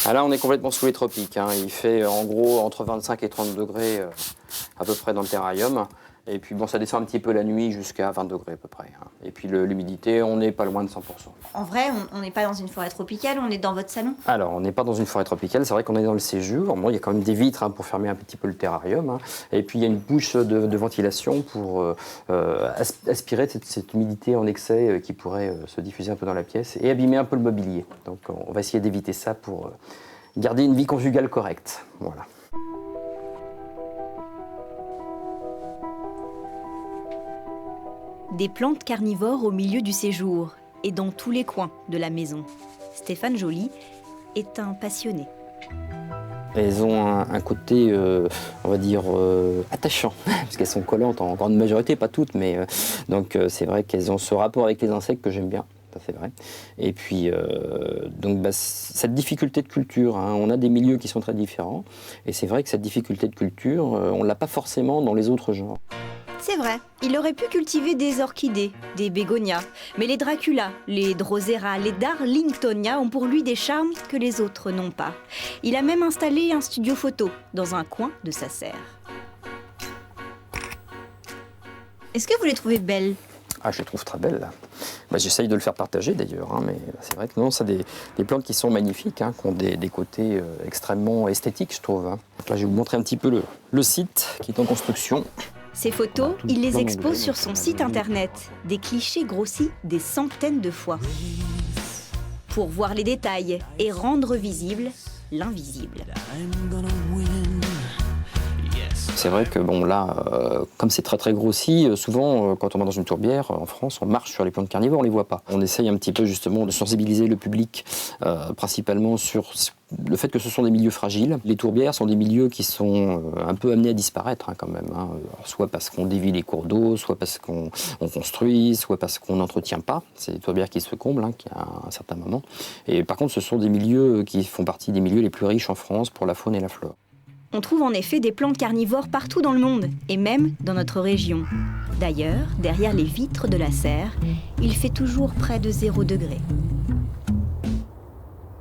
Ah là, on est complètement sous les tropiques, hein. Il fait en gros entre 25 et 30 degrés à peu près dans le terrarium. Et puis bon, ça descend un petit peu la nuit jusqu'à 20 degrés à peu près, hein. Et puis l'humidité, on n'est pas loin de 100%. En vrai, on n'est pas dans une forêt tropicale, on est dans votre salon? Alors, on n'est pas dans une forêt tropicale, c'est vrai qu'on est dans le séjour. Bon, il y a quand même des vitres, hein, pour fermer un petit peu le terrarium, hein. Et puis il y a une bouche de ventilation pour aspirer cette humidité en excès qui pourrait se diffuser un peu dans la pièce et abîmer un peu le mobilier. Donc on va essayer d'éviter ça pour garder une vie conjugale correcte. Voilà. Des plantes carnivores au milieu du séjour et dans tous les coins de la maison. Stéphane Joly est un passionné. Elles ont un côté, on va dire, attachant, parce qu'elles sont collantes en grande majorité, pas toutes, mais donc c'est vrai qu'elles ont ce rapport avec les insectes que j'aime bien. Ça, c'est vrai. Et puis, donc, cette difficulté de culture, hein, on a des milieux qui sont très différents, et c'est vrai que cette difficulté de culture, on ne l'a pas forcément dans les autres genres. C'est vrai, il aurait pu cultiver des orchidées, des bégonias, mais les Dracula, les Drosera, les Darlingtonia ont pour lui des charmes que les autres n'ont pas. Il a même installé un studio photo dans un coin de sa serre. Est-ce que vous les trouvez belles? Ah, je les trouve très belles. J'essaye de le faire partager d'ailleurs, hein, mais c'est vrai que non, c'est des plantes qui sont magnifiques, hein, qui ont des côtés extrêmement esthétiques, je trouve, hein. Donc là, je vais vous montrer un petit peu le site qui est en construction. Ces photos, il les expose sur son site internet. Des clichés grossis des centaines de fois. Pour voir les détails et rendre visible l'invisible. C'est vrai que bon là, comme c'est très très grossi, souvent quand on va dans une tourbière en France, on marche sur les plantes carnivores, on les voit pas. On essaye un petit peu justement de sensibiliser le public, principalement sur le fait que ce sont des milieux fragiles. Les tourbières sont des milieux qui sont un peu amenés à disparaître, hein, quand même, hein. Alors, soit parce qu'on dévie les cours d'eau, soit parce qu'on construit, soit parce qu'on n'entretient pas. C'est des tourbières qui se comblent, hein, à un certain moment. Et par contre, ce sont des milieux qui font partie des milieux les plus riches en France pour la faune et la flore. On trouve en effet des plantes carnivores partout dans le monde, et même dans notre région. D'ailleurs, derrière les vitres de la serre, il fait toujours près de 0 degré.